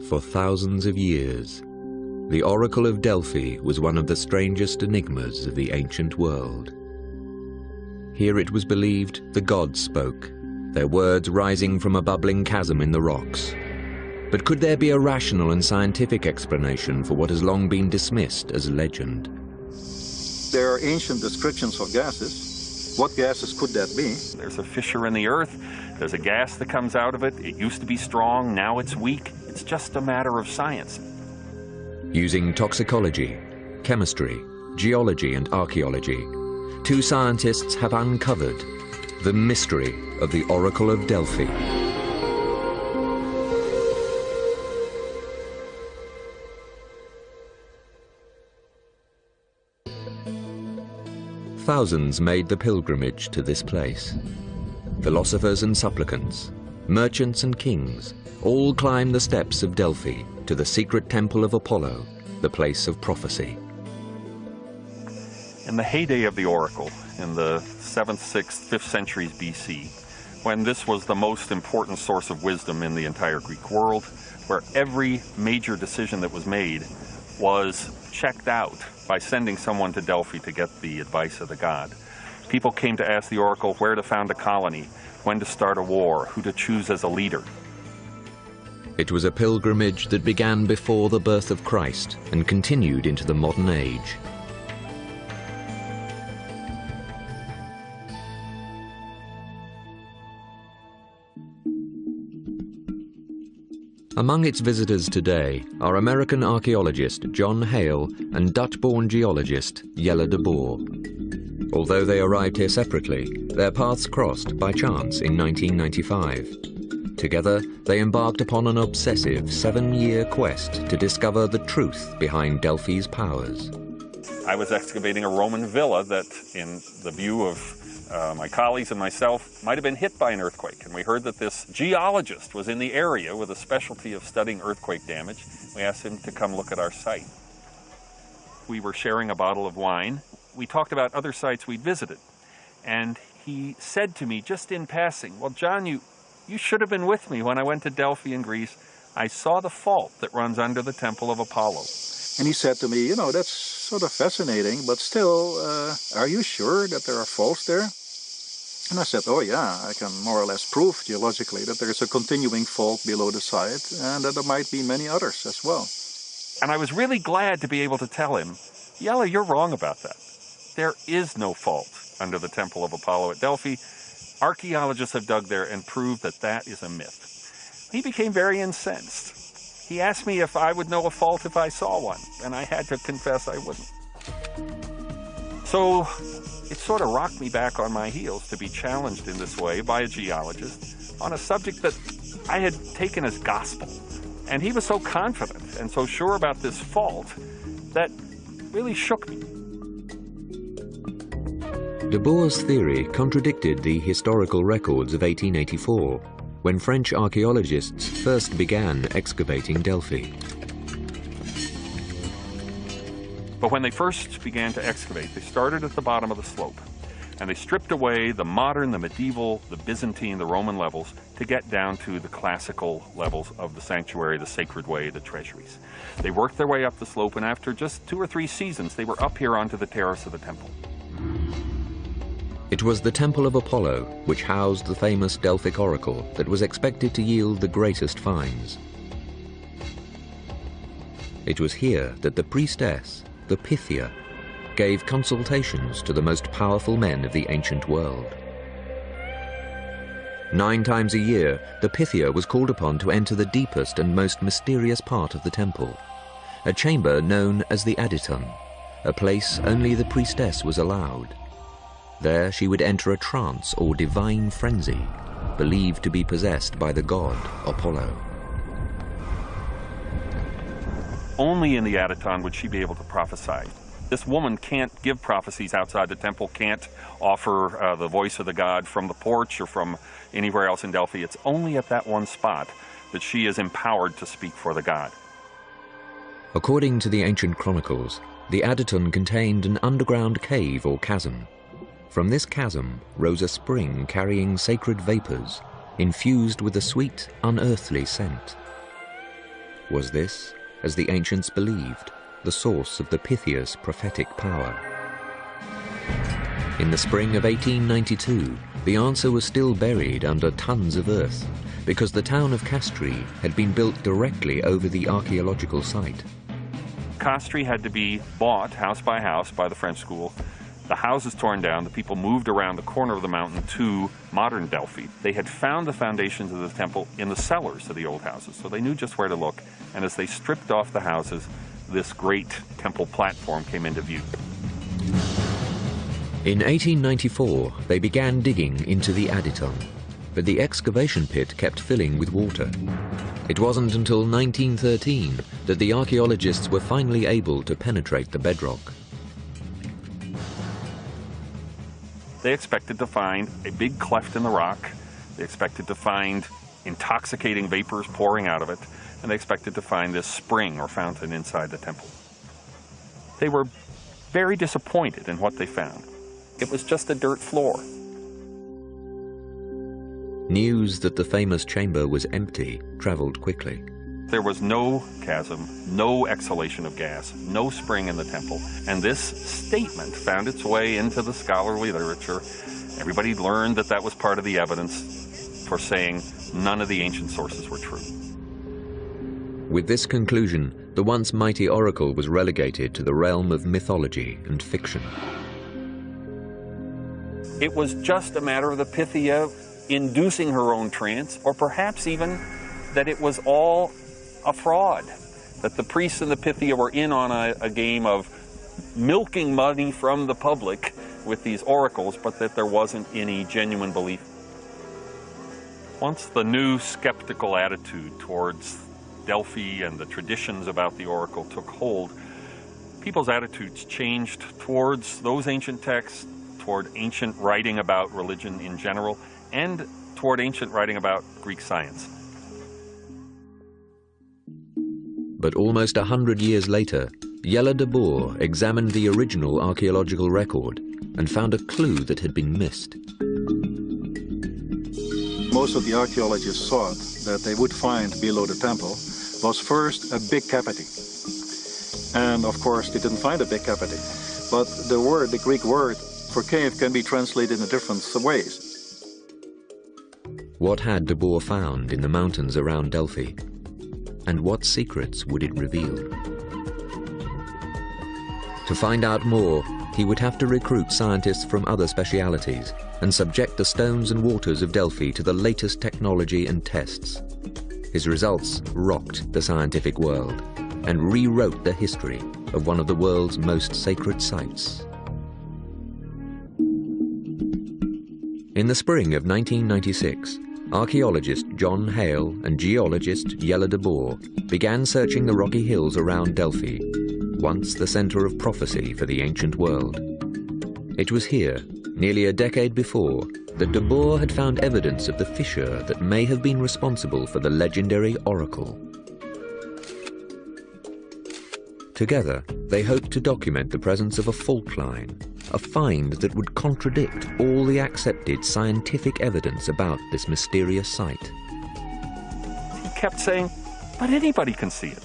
For thousands of years, the Oracle of Delphi was one of the strangest enigmas of the ancient world. Here it was believed the gods spoke, their words rising from a bubbling chasm in the rocks. But could there be a rational and scientific explanation for what has long been dismissed as legend? There are ancient descriptions of gases. What gases could that be? There's a fissure in the earth. There's a gas that comes out of it. It used to be strong, now it's weak. It's just a matter of science. Using toxicology, chemistry, geology, and archaeology, two scientists have uncovered the mystery of the Oracle of Delphi. Thousands made the pilgrimage to this place. Philosophers and supplicants, merchants and kings, all climbed the steps of Delphi to the secret temple of Apollo, the place of prophecy. In the heyday of the Oracle, in the 7th, 6th, 5th centuries BC, when this was the most important source of wisdom in the entire Greek world, where every major decision that was made was checked out by sending someone to Delphi to get the advice of the god. People came to ask the Oracle where to found a colony, when to start a war, who to choose as a leader. It was a pilgrimage that began before the birth of Christ and continued into the modern age. Among its visitors today are American archaeologist John Hale and Dutch-born geologist Jelle de Boer. Although they arrived here separately, their paths crossed by chance in 1995. Together, they embarked upon an obsessive 7-year quest to discover the truth behind Delphi's powers. I was excavating a Roman villa that, in the view of my colleagues and myself, might have been hit by an earthquake. And we heard that this geologist was in the area with a specialty of studying earthquake damage. We asked him to come look at our site. We were sharing a bottle of wine. We talked about other sites we'd visited. And he said to me, just in passing, well, John, you should have been with me when I went to Delphi in Greece. I saw the fault that runs under the temple of Apollo. And he said to me, you know, that's sort of fascinating, but still, are you sure that there are faults there? And I said, oh yeah, I can more or less prove geologically that there is a continuing fault below the site and that there might be many others as well. And I was really glad to be able to tell him, Jelle, you're wrong about that. There is no fault under the temple of Apollo at Delphi. Archaeologists have dug there and proved that that is a myth. He became very incensed. He asked me if I would know a fault if I saw one, and I had to confess I wouldn't. So it sort of rocked me back on my heels to be challenged in this way by a geologist on a subject that I had taken as gospel. And he was so confident and so sure about this fault that really shook me. De Boer's theory contradicted the historical records of 1884, when French archaeologists first began excavating Delphi. But when they first began to excavate, they started at the bottom of the slope, and they stripped away the modern, the medieval, the Byzantine, the Roman levels to get down to the classical levels of the sanctuary, the sacred way, the treasuries. They worked their way up the slope, and after just 2 or 3 seasons, they were up here onto the terrace of the temple. It was the Temple of Apollo, which housed the famous Delphic oracle, that was expected to yield the greatest finds. It was here that the priestess, the Pythia, gave consultations to the most powerful men of the ancient world. 9 times a year, the Pythia was called upon to enter the deepest and most mysterious part of the temple, a chamber known as the Aditon, a place only the priestess was allowed. There she would enter a trance or divine frenzy, believed to be possessed by the god Apollo. Only in the Aditon would she be able to prophesy. This woman can't give prophecies outside the temple, can't offer the voice of the god from the porch or from anywhere else in Delphi. It's only at that one spot that she is empowered to speak for the god. According to the ancient chronicles, the Aditon contained an underground cave or chasm. From this chasm rose a spring carrying sacred vapors, infused with a sweet, unearthly scent. Was this, as the ancients believed, the source of the Pythia's prophetic power? In the spring of 1892, the answer was still buried under tons of earth, because the town of Castries had been built directly over the archaeological site. Castries had to be bought house by house by the French school. The houses torn down, the people moved around the corner of the mountain to modern Delphi. They had found the foundations of the temple in the cellars of the old houses, so they knew just where to look. And as they stripped off the houses, this great temple platform came into view. In 1894, they began digging into the Aditon, but the excavation pit kept filling with water. It wasn't until 1913 that the archaeologists were finally able to penetrate the bedrock. They expected to find a big cleft in the rock. They expected to find intoxicating vapors pouring out of it, and they expected to find this spring or fountain inside the temple. They were very disappointed in what they found. It was just a dirt floor. News that the famous chamber was empty traveled quickly. There was no chasm, no exhalation of gas, no spring in the temple, and this statement found its way into the scholarly literature. Everybody learned that that was part of the evidence for saying none of the ancient sources were true. With this conclusion, the once mighty oracle was relegated to the realm of mythology and fiction. It was just a matter of the Pythia inducing her own trance, or perhaps even that it was all a fraud, that the priests and the Pythia were in on a game of milking money from the public with these oracles, but that there wasn't any genuine belief. Once the new skeptical attitude towards Delphi and the traditions about the oracle took hold, people's attitudes changed towards those ancient texts, toward ancient writing about religion in general, and toward ancient writing about Greek science. But almost 100 years later, Jelle de Boer examined the original archaeological record and found a clue that had been missed. Most of the archaeologists thought that they would find below the temple was first a big cavity. And of course they didn't find a big cavity. But the Greek word for cave can be translated in different ways. What had de Boer found in the mountains around Delphi? And what secrets would it reveal? To find out more, he would have to recruit scientists from other specialities and subject the stones and waters of Delphi to the latest technology and tests. His results rocked the scientific world and rewrote the history of one of the world's most sacred sites. In the spring of 1996, archaeologist John Hale and geologist Jelle de Boer began searching the rocky hills around Delphi, once the center of prophecy for the ancient world. It was here, nearly a decade before, that de Boer had found evidence of the fissure that may have been responsible for the legendary oracle. Together, they hoped to document the presence of a fault line, a find that would contradict all the accepted scientific evidence about this mysterious site. He kept saying, but anybody can see it.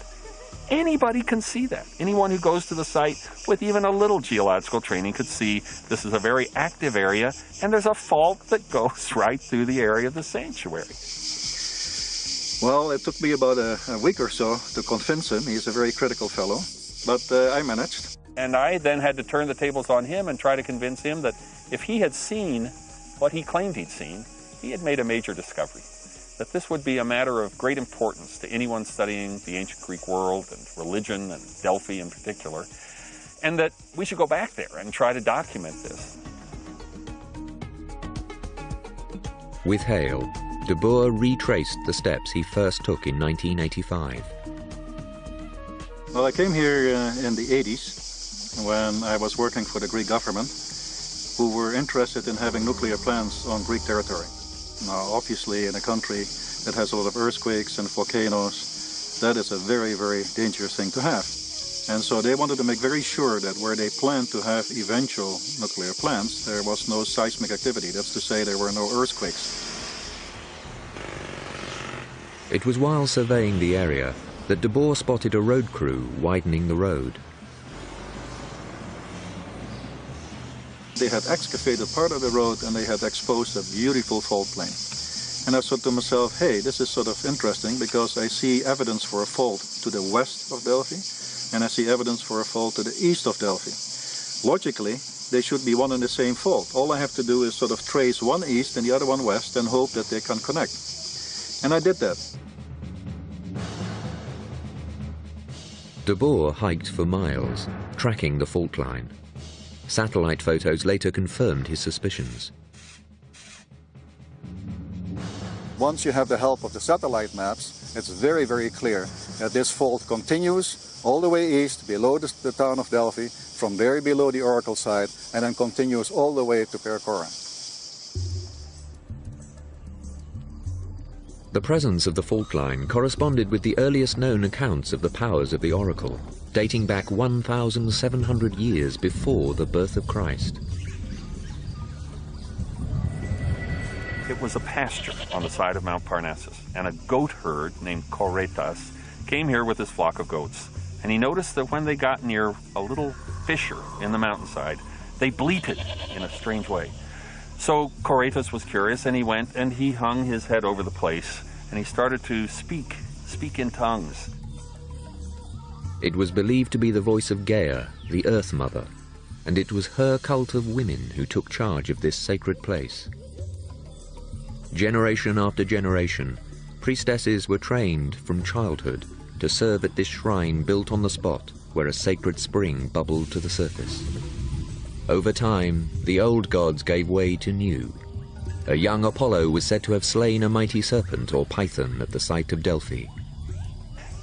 Anybody can see that. Anyone who goes to the site with even a little geological training could see this is a very active area, and there's a fault that goes right through the area of the sanctuary. Well, it took me about a week or so to convince him. He's a very critical fellow, but I managed. And I then had to turn the tables on him and try to convince him that if he had seen what he claimed he'd seen, he had made a major discovery. That this would be a matter of great importance to anyone studying the ancient Greek world and religion and Delphi in particular, and that we should go back there and try to document this. With Hale, de Boer retraced the steps he first took in 1985. Well, I came here in the 80s when I was working for the Greek government, who were interested in having nuclear plants on Greek territory. Now, obviously, in a country that has a lot of earthquakes and volcanoes, that is a very, very dangerous thing to have. And so they wanted to make very sure that where they planned to have eventual nuclear plants, there was no seismic activity. That's to say, there were no earthquakes. It was while surveying the area that de Boer spotted a road crew widening the road. They had excavated part of the road and they had exposed a beautiful fault plane. And I thought to myself, hey, this is sort of interesting because I see evidence for a fault to the west of Delphi and I see evidence for a fault to the east of Delphi. Logically, they should be one and the same fault. All I have to do is sort of trace one east and the other one west and hope that they can connect. And I did that. De Boer hiked for miles, tracking the fault line. Satellite photos later confirmed his suspicions. Once you have the help of the satellite maps, it's very, very clear that this fault continues all the way east, below the town of Delphi, from very below the oracle site, and then continues all the way to Percorin. The presence of the fault line corresponded with the earliest known accounts of the powers of the oracle, dating back 1,700 years before the birth of Christ. It was a pasture on the side of Mount Parnassus, and a goat herd named Koretas came here with his flock of goats. And he noticed that when they got near a little fissure in the mountainside, they bleated in a strange way. So Koretas was curious, and he went and he hung his head over the place, and he started to speak in tongues. It was believed to be the voice of Gaia, the Earth Mother, and it was her cult of women who took charge of this sacred place. Generation after generation, priestesses were trained from childhood to serve at this shrine built on the spot where a sacred spring bubbled to the surface. Over time, the old gods gave way to new. A young Apollo was said to have slain a mighty serpent or python at the site of Delphi.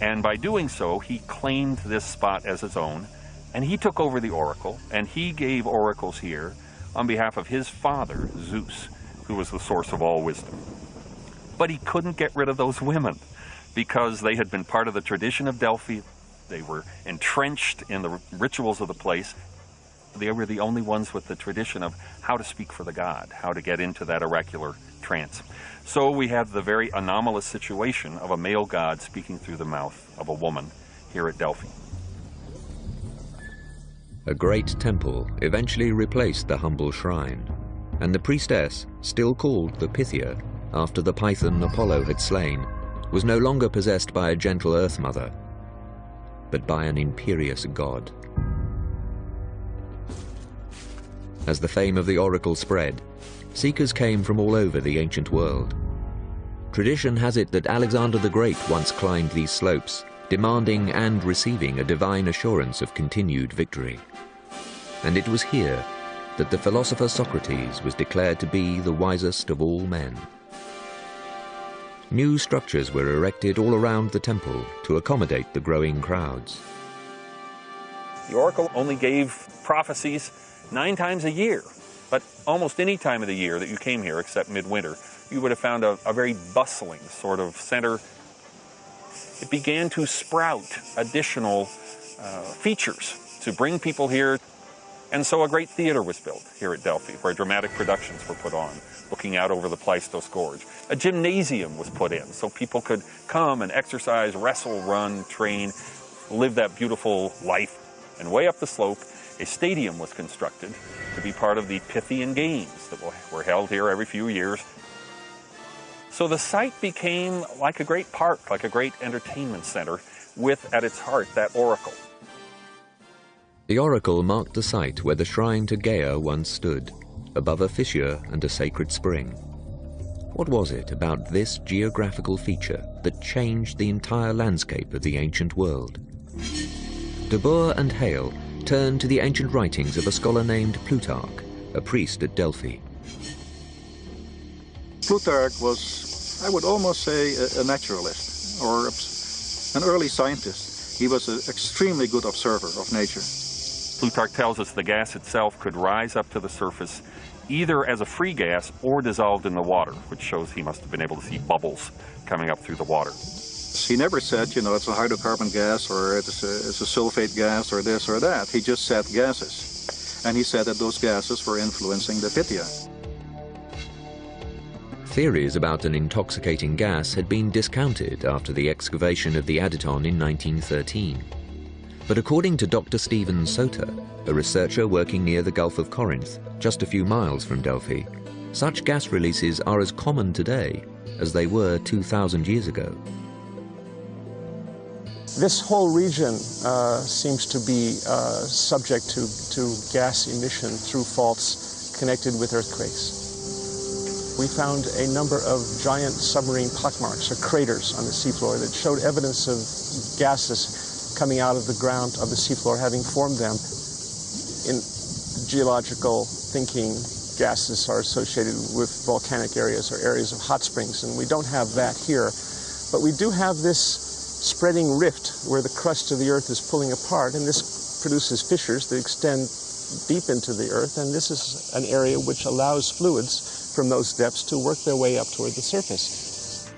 And by doing so, he claimed this spot as his own, and he took over the oracle, and he gave oracles here on behalf of his father, Zeus, who was the source of all wisdom. But he couldn't get rid of those women because they had been part of the tradition of Delphi. They were entrenched in the rituals of the place. They were the only ones with the tradition of how to speak for the god, how to get into that oracular trance. So we have the very anomalous situation of a male god speaking through the mouth of a woman here at Delphi. A great temple eventually replaced the humble shrine, and the priestess, still called the Pythia, after the python Apollo had slain, was no longer possessed by a gentle Earth Mother, but by an imperious god. As the fame of the oracle spread, seekers came from all over the ancient world. Tradition has it that Alexander the Great once climbed these slopes, demanding and receiving a divine assurance of continued victory. And it was here that the philosopher Socrates was declared to be the wisest of all men. New structures were erected all around the temple to accommodate the growing crowds. The oracle only gave prophecies 9 times a year, but almost any time of the year that you came here, except midwinter, you would have found a very bustling sort of center. It began to sprout additional features to bring people here. And so a great theater was built here at Delphi, where dramatic productions were put on, looking out over the Pleistos Gorge. A gymnasium was put in, so people could come and exercise, wrestle, run, train, live that beautiful life. And way up the slope, a stadium was constructed to be part of the Pythian Games that were held here every few years. So the site became like a great park, like a great entertainment center, with at its heart that oracle. The oracle marked the site where the shrine to Gaia once stood, above a fissure and a sacred spring. What was it about this geographical feature that changed the entire landscape of the ancient world? De Boer and Hale turned to the ancient writings of a scholar named Plutarch, a priest at Delphi. Plutarch was, I would almost say, a naturalist or an early scientist. He was an extremely good observer of nature. Plutarch tells us the gas itself could rise up to the surface either as a free gas or dissolved in the water, which shows he must have been able to see bubbles coming up through the water. He never said, you know, it's a hydrocarbon gas or it's a sulfate gas or this or that. He just said gases. And he said that those gases were influencing the Pythia. Theories about an intoxicating gas had been discounted after the excavation of the Aditon in 1913. But according to Dr. Stephen Sota, a researcher working near the Gulf of Corinth, just a few miles from Delphi, such gas releases are as common today as they were 2,000 years ago. This whole region seems to be subject to gas emission through faults connected with earthquakes. We found a number of giant submarine pockmarks or craters on the seafloor that showed evidence of gases coming out of the ground of the seafloor, having formed them. In geological thinking, gases are associated with volcanic areas or areas of hot springs, and we don't have that here. But we do have this spreading rift where the crust of the earth is pulling apart, and this produces fissures that extend deep into the earth, and this is an area which allows fluids from those depths to work their way up toward the surface.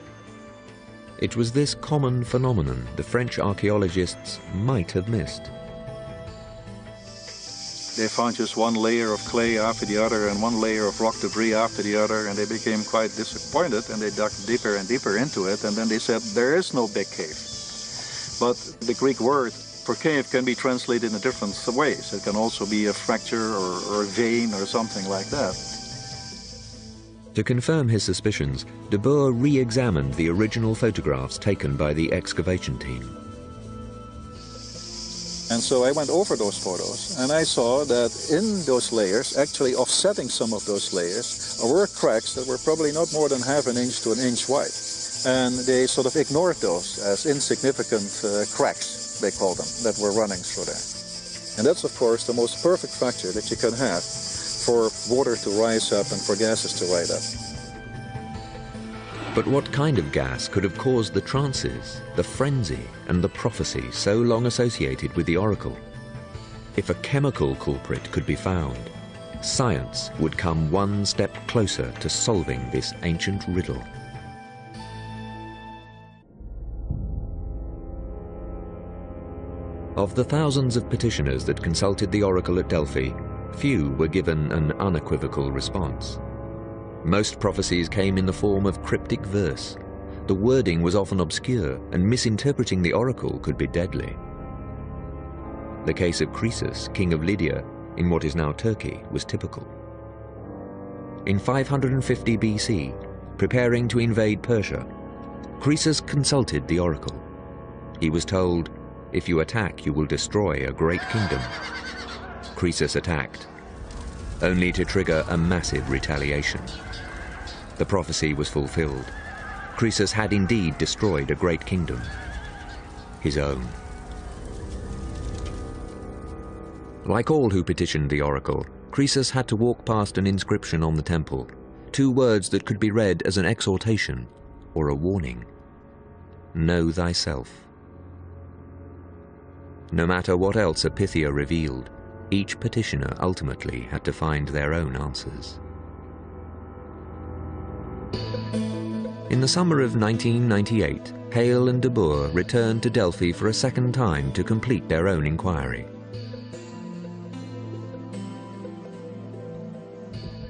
It was this common phenomenon the French archaeologists might have missed. They found just one layer of clay after the other and one layer of rock debris after the other, and they became quite disappointed, and they dug deeper and deeper into it, and then they said there is no big cave. But the Greek word for cave can be translated in different ways. It can also be a fracture or a vein or something like that. To confirm his suspicions, de Boer re-examined the original photographs taken by the excavation team. And so I went over those photos, and I saw that in those layers, actually offsetting some of those layers, were cracks that were probably not more than ½ an inch to an inch wide. And they sort of ignored those as insignificant cracks, they call them, that were running through there. And that's, of course, the most perfect fracture that you can have for water to rise up and for gases to rise up. But what kind of gas could have caused the trances, the frenzy, and the prophecy so long associated with the oracle? If a chemical culprit could be found, science would come one step closer to solving this ancient riddle. Of the thousands of petitioners that consulted the oracle at Delphi, few were given an unequivocal response. Most prophecies came in the form of cryptic verse. The wording was often obscure, and misinterpreting the oracle could be deadly. The case of Croesus, king of Lydia, in what is now Turkey, was typical. In 550 BC, preparing to invade Persia, Croesus consulted the oracle. He was told, "If you attack, you will destroy a great kingdom." Croesus attacked, only to trigger a massive retaliation. The prophecy was fulfilled. Croesus had indeed destroyed a great kingdom, his own. Like all who petitioned the oracle, Croesus had to walk past an inscription on the temple, 2 words that could be read as an exhortation or a warning. Know thyself. No matter what else a Pythia revealed, each petitioner ultimately had to find their own answers. In the summer of 1998, Hale and de Boer returned to Delphi for a second time to complete their own inquiry.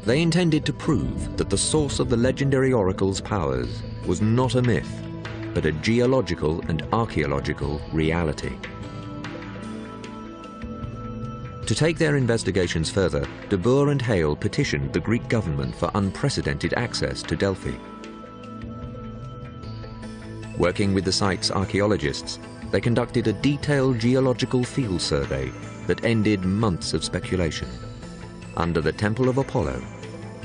They intended to prove that the source of the legendary oracle's powers was not a myth, but a geological and archaeological reality. To take their investigations further, de Boer and Hale petitioned the Greek government for unprecedented access to Delphi. Working with the site's archaeologists, they conducted a detailed geological field survey that ended months of speculation. Under the Temple of Apollo,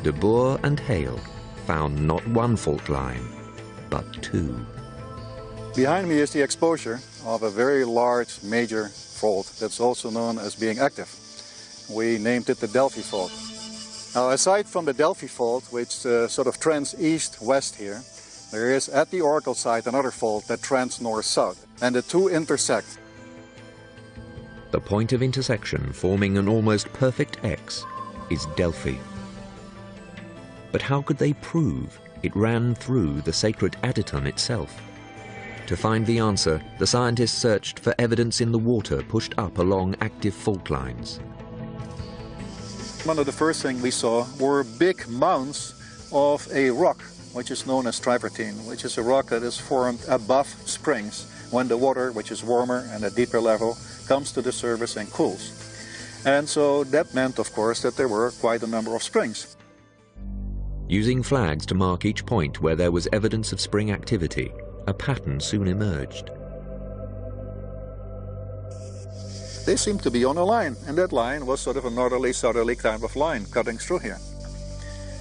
de Boer and Hale found not one fault line, but 2. Behind me is the exposure of a very large major fault that's also known as being active. We named it the Delphi fault. Now, aside from the Delphi fault, which sort of trends east-west here, there is at the oracle site another fault that trends north-south, and the 2 intersect. The point of intersection, forming an almost perfect X, is Delphi. But how could they prove it ran through the sacred Aditon itself? To find the answer, the scientists searched for evidence in the water pushed up along active fault lines. One of the first things we saw were big mounds of a rock which is known as travertine, which is a rock that is formed above springs when the water, which is warmer and at deeper level, comes to the surface and cools. And so that meant, of course, that there were quite a number of springs. Using flags to mark each point where there was evidence of spring activity, a pattern soon emerged. They seemed to be on a line, and that line was sort of a northerly-southerly kind of line cutting through here.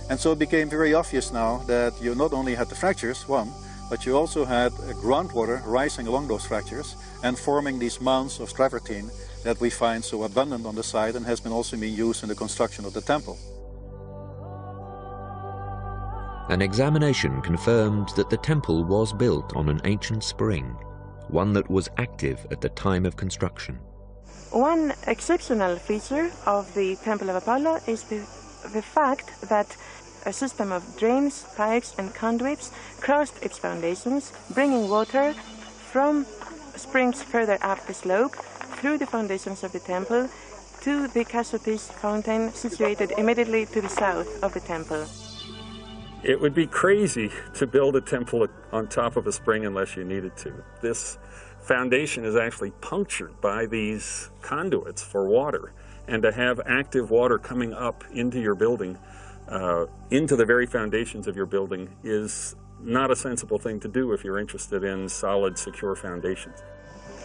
And so it became very obvious now that you not only had the fractures, one, but you also had groundwater rising along those fractures and forming these mounds of travertine that we find so abundant on the site and has been also been used in the construction of the temple. An examination confirmed that the temple was built on an ancient spring, one that was active at the time of construction. One exceptional feature of the Temple of Apollo is the fact that a system of drains, pipes and conduits crossed its foundations, bringing water from springs further up the slope through the foundations of the temple to the Cassiopeia fountain situated immediately to the south of the temple. It would be crazy to build a temple on top of a spring unless you needed to. This foundation is actually punctured by these conduits for water, and to have active water coming up into your building, into the very foundations of your building, is not a sensible thing to do if you're interested in solid, secure foundations.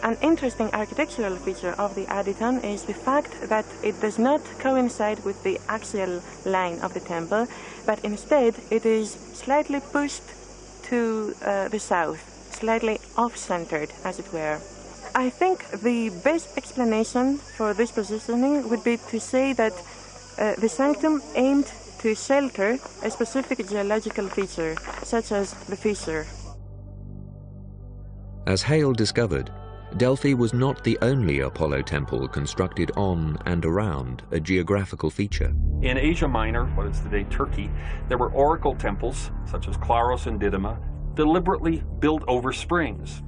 An interesting architectural feature of the Aditon is the fact that it does not coincide with the axial line of the temple, but instead it is slightly pushed to the south, slightly off-centered, as it were. I think the best explanation for this positioning would be to say that the sanctum aimed to shelter a specific geological feature, such as the fissure. As Hale discovered, Delphi was not the only Apollo temple constructed on and around a geographical feature. In Asia Minor, what is today Turkey, there were oracle temples, such as Claros and Didyma, deliberately built over springs.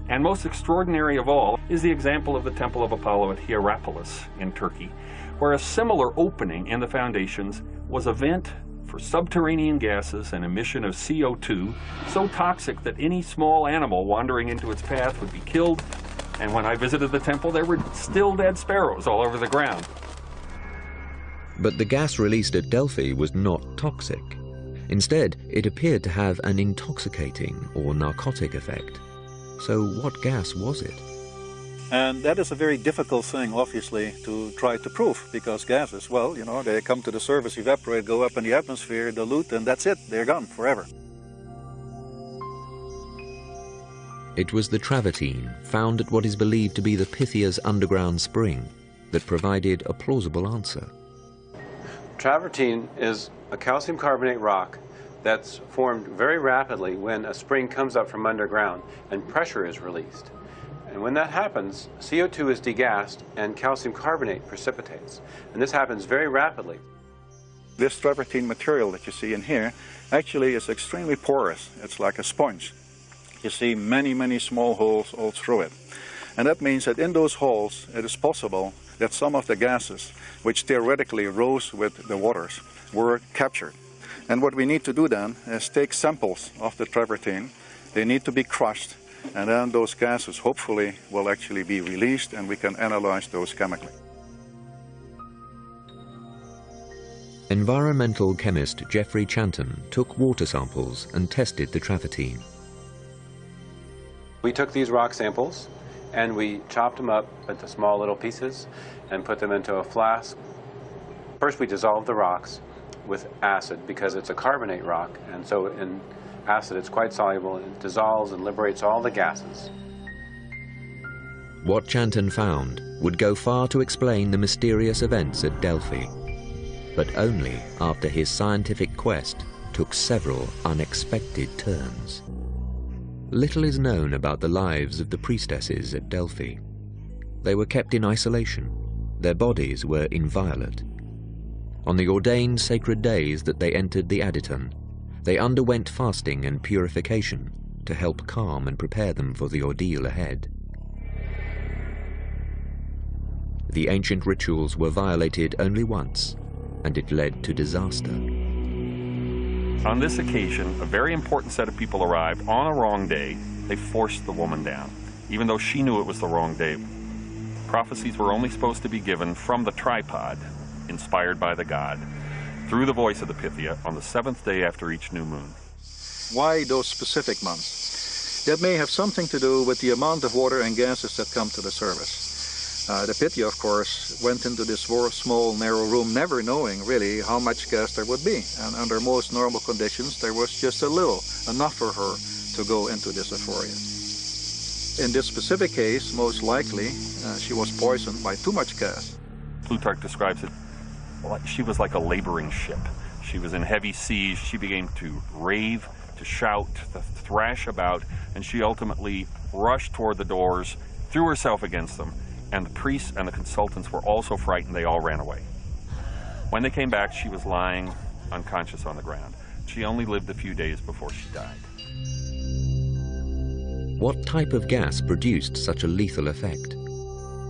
And most extraordinary of all is the example of the Temple of Apollo at Hierapolis in Turkey, where a similar opening in the foundations was a vent for subterranean gases and emission of CO2, so toxic that any small animal wandering into its path would be killed. And when I visited the temple, there were still dead sparrows all over the ground. But the gas released at Delphi was not toxic. Instead, it appeared to have an intoxicating or narcotic effect. So what gas was it? And that is a very difficult thing, obviously, to try to prove, because gases, well, you know, they come to the surface, evaporate, go up in the atmosphere, dilute, and that's it. They're gone forever. It was the travertine, found at what is believed to be the Pythia's underground spring, that provided a plausible answer. Travertine is a calcium carbonate rock that's formed very rapidly when a spring comes up from underground and pressure is released. And when that happens, CO2 is degassed and calcium carbonate precipitates. And this happens very rapidly. This travertine material that you see in here actually is extremely porous. It's like a sponge. You see many, many small holes all through it. And that means that in those holes, it is possible that some of the gases, which theoretically rose with the waters, were captured. And what we need to do then is take samples of the travertine. They need to be crushed, and then those gases hopefully will actually be released and we can analyze those chemically. Environmental chemist Geoffrey Chanton took water samples and tested the travertine. We took these rock samples and we chopped them up into small little pieces and put them into a flask. First we dissolved the rocks with acid because it's a carbonate rock, and so in acid it's quite soluble, and it dissolves and liberates all the gases. What Chanton found would go far to explain the mysterious events at Delphi, but only after his scientific quest took several unexpected turns. Little is known about the lives of the priestesses at Delphi. They were kept in isolation. Their bodies were inviolate. On the ordained sacred days that they entered the Aditon, they underwent fasting and purification to help calm and prepare them for the ordeal ahead. The ancient rituals were violated only once, and it led to disaster. On this occasion, a very important set of people arrived on a wrong day. They forced the woman down, even though she knew it was the wrong day. Prophecies were only supposed to be given from the tripod, inspired by the god, through the voice of the Pythia on the 7th day after each new moon. Why those specific months? That may have something to do with the amount of water and gases that come to the surface. The Pythia, of course, went into this small, narrow room never knowing really how much gas there would be. And under most normal conditions, there was just a little, enough for her to go into this euphoria. In this specific case, most likely, she was poisoned by too much gas. Plutarch describes it, she was like a laboring ship. She was in heavy seas. She began to rave, to shout, to thrash about, and she ultimately rushed toward the doors, threw herself against them, and the priests and the consultants were also frightened. They all ran away. When they came back, she was lying unconscious on the ground. She only lived a few days before she died. What type of gas produced such a lethal effect?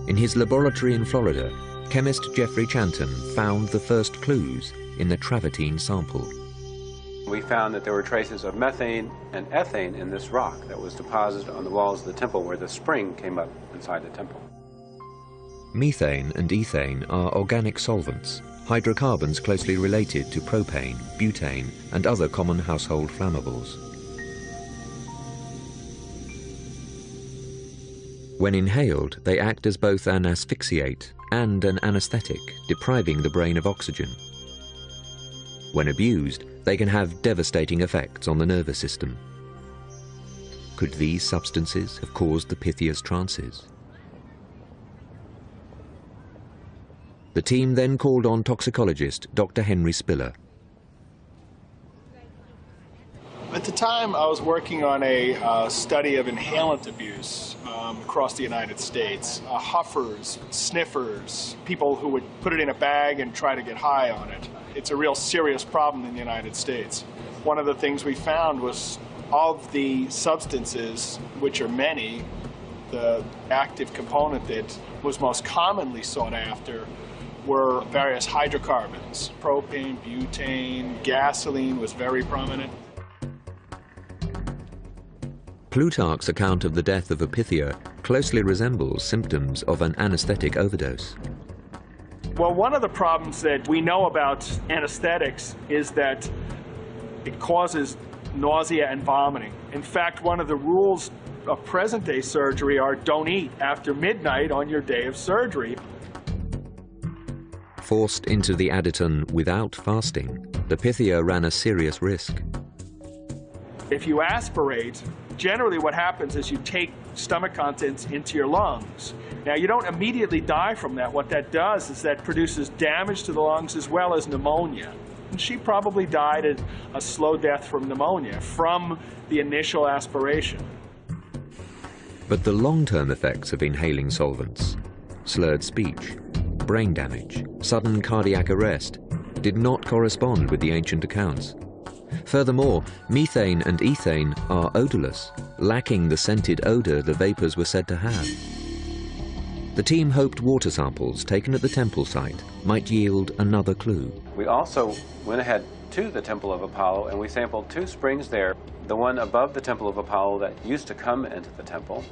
In his laboratory in Florida, chemist Jeffrey Chanton found the first clues in the travertine sample. We found that there were traces of methane and ethane in this rock that was deposited on the walls of the temple where the spring came up inside the temple. Methane and ethane are organic solvents, hydrocarbons closely related to propane, butane, and other common household flammables. When inhaled, they act as both an asphyxiate and an anesthetic, depriving the brain of oxygen. When abused, they can have devastating effects on the nervous system. Could these substances have caused the Pythia's trances? The team then called on toxicologist Dr. Henry Spiller. At the time, I was working on a study of inhalant abuse across the United States. Huffers, sniffers, people who would put it in a bag and try to get high on it. It's a real serious problem in the United States. One of the things we found was of the substances, which are many, the active component that was most commonly sought after were various hydrocarbons. Propane, butane, gasoline was very prominent. Plutarch's account of the death of a Pythia closely resembles symptoms of an anesthetic overdose. Well, one of the problems that we know about anesthetics is that it causes nausea and vomiting. In fact, one of the rules of present-day surgery are don't eat after midnight on your day of surgery. Forced into the Aditon without fasting, the Pythia ran a serious risk. If you aspirate, generally what happens is you take stomach contents into your lungs. Now, you don't immediately die from that. What that does is that produces damage to the lungs as well as pneumonia. And she probably died a slow death from pneumonia from the initial aspiration. But the long-term effects of inhaling solvents, slurred speech, brain damage, sudden cardiac arrest, did not correspond with the ancient accounts. Furthermore, methane and ethane are odorless, lacking the scented odor the vapors were said to have. The team hoped water samples taken at the temple site might yield another clue. We also went ahead to the Temple of Apollo and we sampled 2 springs there. The one above the Temple of Apollo that used to come into the temple,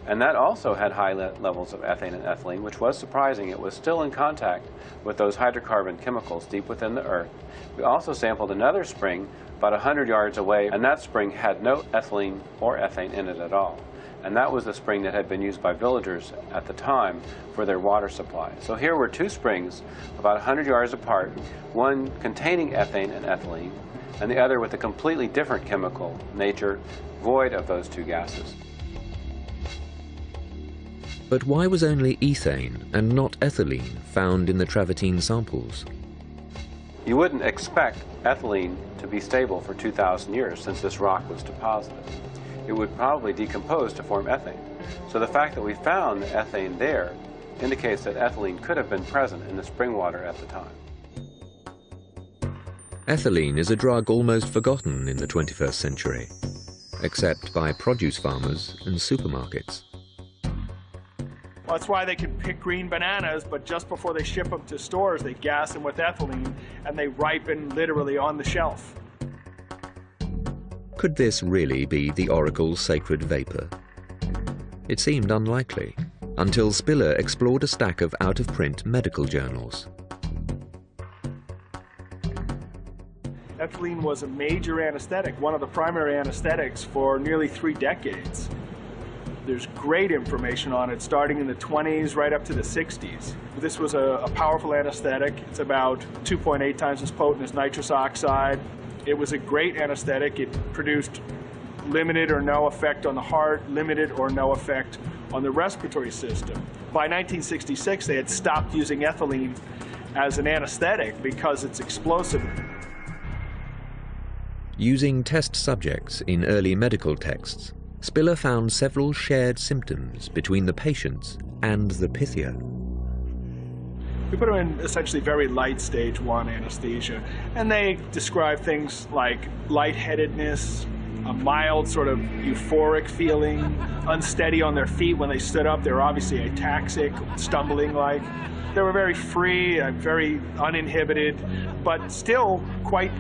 and that also had high levels of ethane and ethylene, which was surprising. It was still in contact with those hydrocarbon chemicals deep within the earth. We also sampled another spring about 100 yards away, and that spring had no ethylene or ethane in it at all. And that was the spring that had been used by villagers at the time for their water supply. So here were 2 springs about 100 yards apart, one containing ethane and ethylene, and the other with a completely different chemical nature, void of those 2 gases. But why was only ethane and not ethylene found in the travertine samples? You wouldn't expect ethylene to be stable for 2,000 years since this rock was deposited. It would probably decompose to form ethane. So the fact that we found the ethane there indicates that ethylene could have been present in the spring water at the time. Ethylene is a drug almost forgotten in the 21st century, except by produce farmers and supermarkets. Well, that's why they can pick green bananas, but just before they ship them to stores, they gas them with ethylene, and they ripen literally on the shelf. Could this really be the oracle's sacred vapor? It seemed unlikely, until Spiller explored a stack of out-of-print medical journals. Ethylene was a major anesthetic, one of the primary anesthetics for nearly 3 decades. There's great information on it starting in the 20s right up to the 60s. This was a powerful anesthetic. It's about 2.8 times as potent as nitrous oxide. It was a great anesthetic. It produced limited or no effect on the heart, limited or no effect on the respiratory system. By 1966, they had stopped using ethylene as an anesthetic because it's explosive. Using test subjects in early medical texts, Spiller found several shared symptoms between the patients and the Pythia. We put them in essentially very light stage 1 anesthesia, and they describe things like lightheadedness, a mild sort of euphoric feeling, unsteady on their feet when they stood up. They were obviously ataxic, stumbling like. They were very free, very uninhibited, but still quite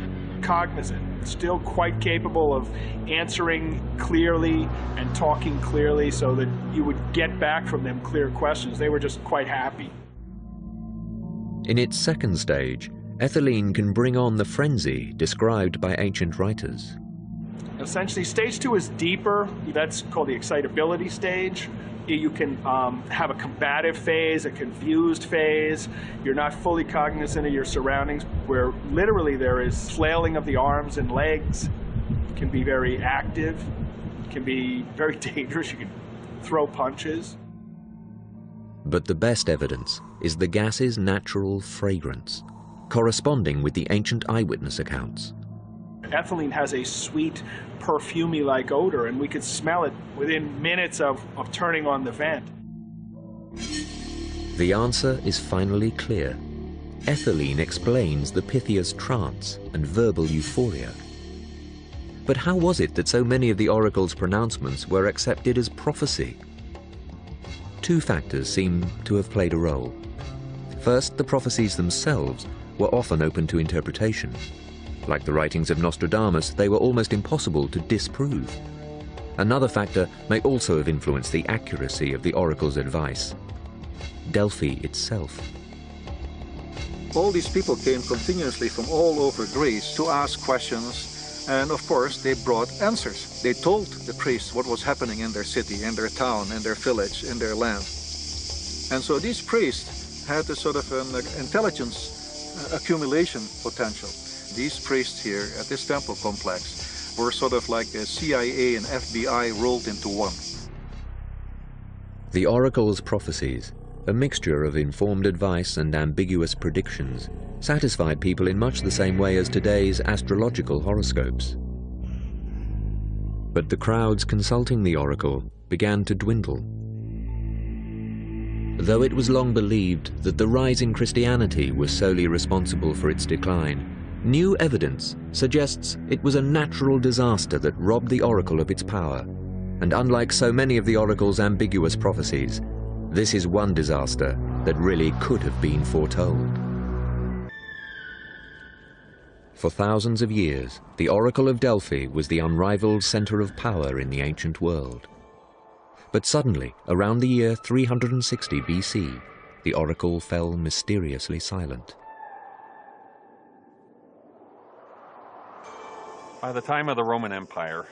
cognizant, still quite capable of answering clearly and talking clearly so that you would get back from them clear questions. They were just quite happy. In its second stage, ethylene can bring on the frenzy described by ancient writers. Essentially, stage 2 is deeper. That's called the excitability stage. You can have a combative phase, a confused phase. You're not fully cognizant of your surroundings, where literally there is flailing of the arms and legs. It can be very active. It can be very dangerous. You can throw punches. But the best evidence is the gas's natural fragrance, corresponding with the ancient eyewitness accounts. Ethylene has a sweet, perfumey-like odor, and we could smell it within minutes of turning on the vent. The answer is finally clear. Ethylene explains the Pythia's trance and verbal euphoria. But how was it that so many of the oracle's pronouncements were accepted as prophecy? 2 factors seem to have played a role. First, the prophecies themselves were often open to interpretation. Like the writings of Nostradamus, they were almost impossible to disprove. Another factor may also have influenced the accuracy of the oracle's advice: Delphi itself. All these people came continuously from all over Greece to ask questions, and of course they brought answers. They told the priests what was happening in their city, in their town, in their village, in their land. And so these priests had a sort of an intelligence accumulation potential. These priests here at this temple complex were sort of like the CIA and FBI rolled into one. The oracle's prophecies, a mixture of informed advice and ambiguous predictions, satisfied people in much the same way as today's astrological horoscopes. But the crowds consulting the oracle began to dwindle. Though it was long believed that the rise in Christianity was solely responsible for its decline, new evidence suggests it was a natural disaster that robbed the oracle of its power. And unlike so many of the oracle's ambiguous prophecies, this is one disaster that really could have been foretold. For thousands of years, the Oracle of Delphi was the unrivaled center of power in the ancient world. But suddenly, around the year 360 BC, the oracle fell mysteriously silent. By the time of the Roman Empire,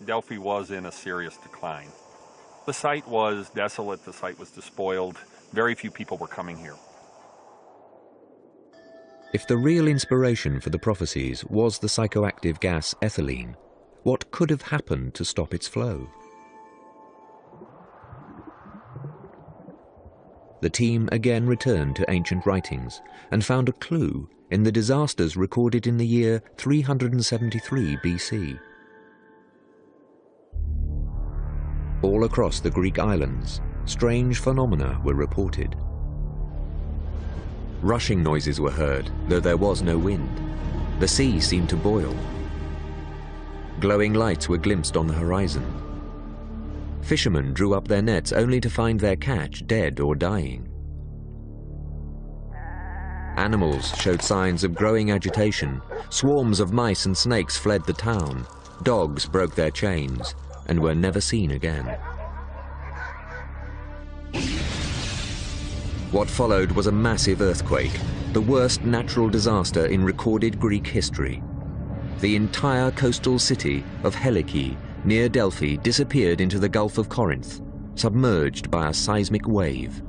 Delphi was in a serious decline. The site was desolate, the site was despoiled, very few people were coming here. If the real inspiration for the prophecies was the psychoactive gas ethylene, what could have happened to stop its flow? The team again returned to ancient writings and found a clue in the disasters recorded in the year 373 BC. All across the Greek islands, strange phenomena were reported. Rushing noises were heard, though there was no wind. The sea seemed to boil. Glowing lights were glimpsed on the horizon. Fishermen drew up their nets only to find their catch dead or dying. Animals showed signs of growing agitation. Swarms of mice and snakes fled the town. Dogs broke their chains and were never seen again. What followed was a massive earthquake, the worst natural disaster in recorded Greek history. The entire coastal city of Helike, near Delphi, disappeared into the Gulf of Corinth, submerged by a seismic wave.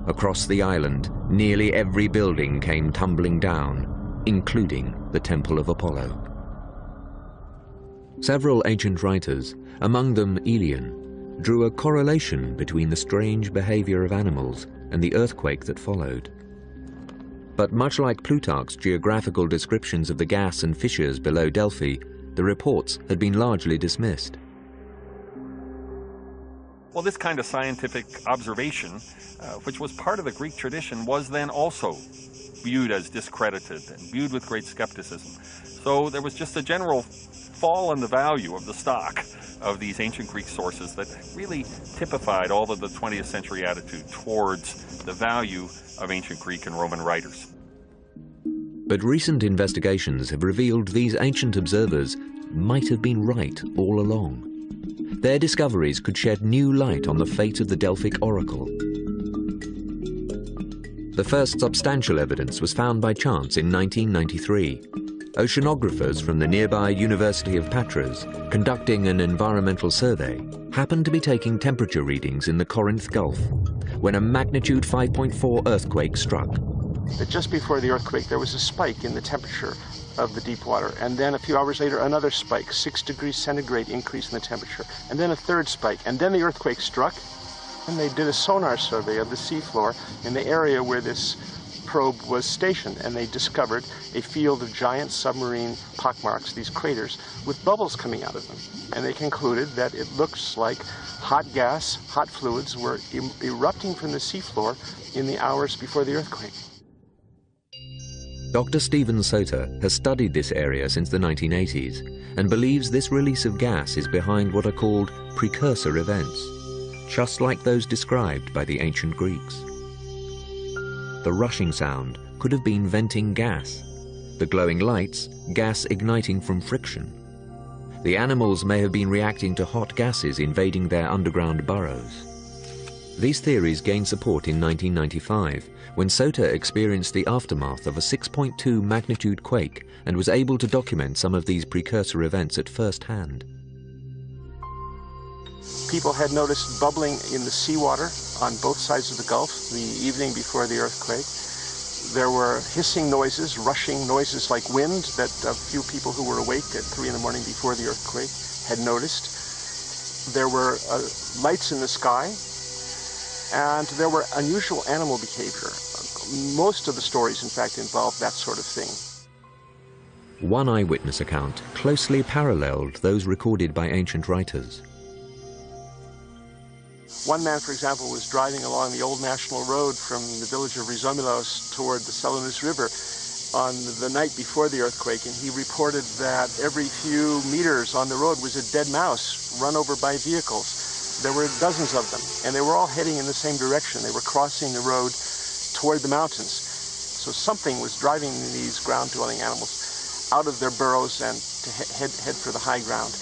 Across the island, nearly every building came tumbling down, including the Temple of Apollo. Several ancient writers, among them Elian, drew a correlation between the strange behavior of animals and the earthquake that followed. But much like Plutarch's geographical descriptions of the gas and fissures below Delphi, the reports had been largely dismissed. Well, this kind of scientific observation, which was part of the Greek tradition, was then also viewed as discredited and viewed with great skepticism. So there was just a general fall in the value of the stock of these ancient Greek sources that really typified all of the 20th century attitude towards the value of ancient Greek and Roman writers. But recent investigations have revealed these ancient observers might have been right all along. Their discoveries could shed new light on the fate of the Delphic oracle. The first substantial evidence was found by chance in 1993. Oceanographers from the nearby University of Patras, conducting an environmental survey, happened to be taking temperature readings in the Corinth Gulf when a magnitude 5.4 earthquake struck. That just before the earthquake, there was a spike in the temperature of the deep water, and then a few hours later another spike, 6 degrees centigrade increase in the temperature, and then a third spike, and then the earthquake struck, and they did a sonar survey of the seafloor in the area where this probe was stationed, and they discovered a field of giant submarine pockmarks, these craters, with bubbles coming out of them. And they concluded that it looks like hot gas, hot fluids were erupting from the seafloor in the hours before the earthquake. Dr. Stephen Sota has studied this area since the 1980s and believes this release of gas is behind what are called precursor events, just like those described by the ancient Greeks. The rushing sound could have been venting gas, the glowing lights, gas igniting from friction. The animals may have been reacting to hot gases invading their underground burrows. These theories gained support in 1995 when Sota experienced the aftermath of a 6.2 magnitude quake and was able to document some of these precursor events at first hand. People had noticed bubbling in the seawater on both sides of the Gulf the evening before the earthquake. There were hissing noises, rushing noises like wind that a few people who were awake at 3 in the morning before the earthquake had noticed. There were lights in the sky, and there were unusual animal behavior. Most of the stories, in fact, involved that sort of thing. One eyewitness account closely paralleled those recorded by ancient writers. One man, for example, was driving along the old national road from the village of Rizomilos toward the Salamis River on the night before the earthquake, and he reported that every few meters on the road was a dead mouse run over by vehicles. There were dozens of them, and they were all heading in the same direction. They were crossing the road toward the mountains. So something was driving these ground-dwelling animals out of their burrows and to head for the high ground.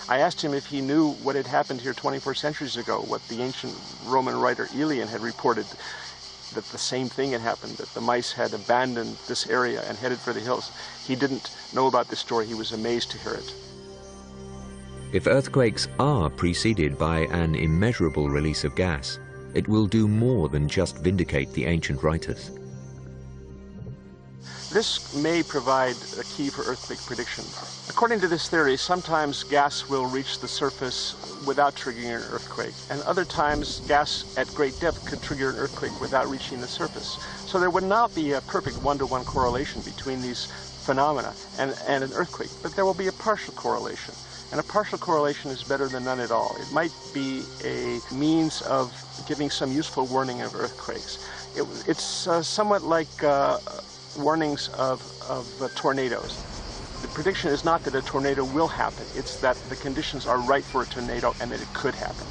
I asked him if he knew what had happened here 24 centuries ago, what the ancient Roman writer Elian had reported, that the same thing had happened, that the mice had abandoned this area and headed for the hills. He didn't know about this story. He was amazed to hear it. If earthquakes are preceded by an immeasurable release of gas, it will do more than just vindicate the ancient writers. This may provide a key for earthquake prediction. According to this theory, sometimes gas will reach the surface without triggering an earthquake, and other times gas at great depth could trigger an earthquake without reaching the surface. So there would not be a perfect one-to-one correlation between these phenomena and an earthquake, but there will be a partial correlation. And a partial correlation is better than none at all. It might be a means of giving some useful warning of earthquakes. It's somewhat like warnings of tornadoes. The prediction is not that a tornado will happen, it's that the conditions are right for a tornado and that it could happen.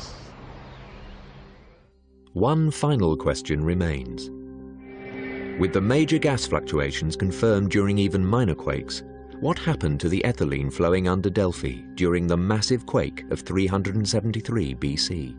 One final question remains. With the major gas fluctuations confirmed during even minor quakes, What happened to the ethylene flowing under Delphi during the massive quake of 373 BC?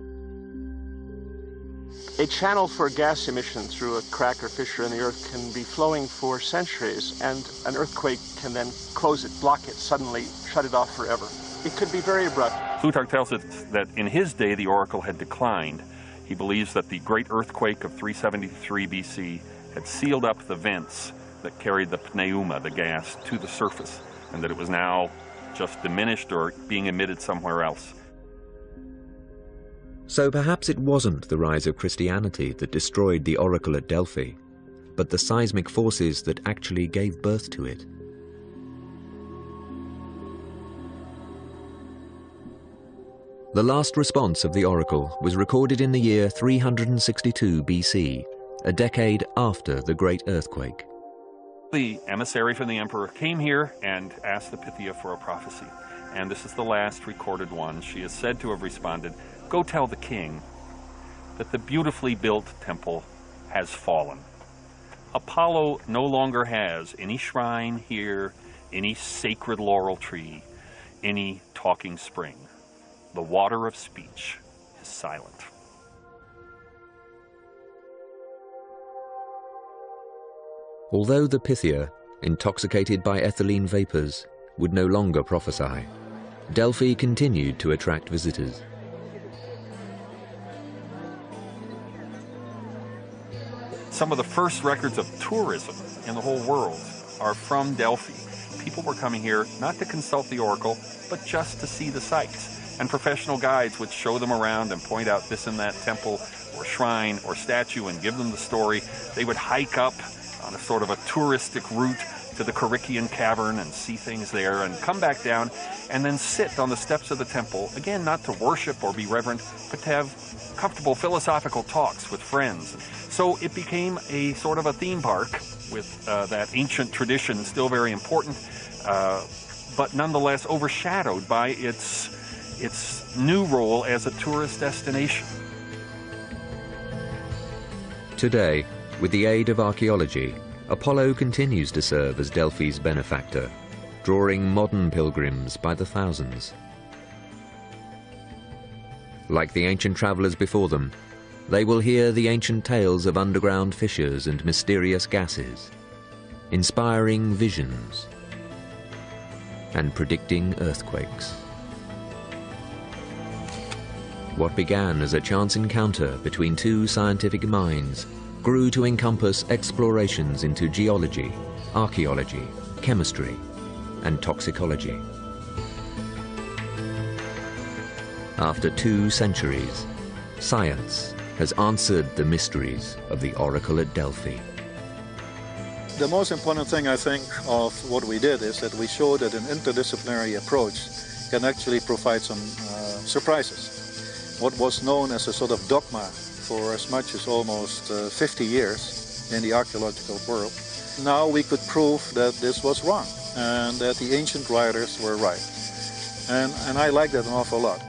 A channel for gas emission through a crack or fissure in the earth can be flowing for centuries, and an earthquake can then close it, block it, suddenly shut it off forever. It could be very abrupt. Plutarch tells us that in his day the oracle had declined. He believes that the great earthquake of 373 BC had sealed up the vents that carried the pneuma, the gas, to the surface, and that it was now just diminished or being emitted somewhere else. So perhaps it wasn't the rise of Christianity that destroyed the oracle at Delphi, but the seismic forces that actually gave birth to it. The last response of the oracle was recorded in the year 362 BC, a decade after the great earthquake. The emissary from the emperor came here and asked the Pythia for a prophecy, and this is the last recorded one. She is said to have responded, "Go tell the king that the beautifully built temple has fallen. Apollo no longer has any shrine here, any sacred laurel tree, any talking spring. The water of speech is silent." Although the Pythia, intoxicated by ethylene vapors, would no longer prophesy, Delphi continued to attract visitors. Some of the first records of tourism in the whole world are from Delphi. People were coming here not to consult the oracle, but just to see the sights. And professional guides would show them around and point out this and that temple or shrine or statue and give them the story. They would hike up on a sort of a touristic route to the Corikian cavern and see things there and come back down and then sit on the steps of the temple, again, not to worship or be reverent, but to have comfortable philosophical talks with friends. So it became a sort of a theme park with that ancient tradition still very important, but nonetheless overshadowed by its new role as a tourist destination. Today, with the aid of archaeology, Apollo continues to serve as Delphi's benefactor, drawing modern pilgrims by the thousands. Like the ancient travelers before them, they will hear the ancient tales of underground fissures and mysterious gases, inspiring visions and predicting earthquakes. What began as a chance encounter between two scientific minds grew to encompass explorations into geology, archaeology, chemistry, and toxicology. After 2 centuries, science has answered the mysteries of the oracle at Delphi. The most important thing, I think, of what we did is that we showed that an interdisciplinary approach can actually provide some surprises. What was known as a sort of dogma for as much as almost 50 years in the archaeological world, now we could prove that this was wrong and that the ancient writers were right. And I like that an awful lot.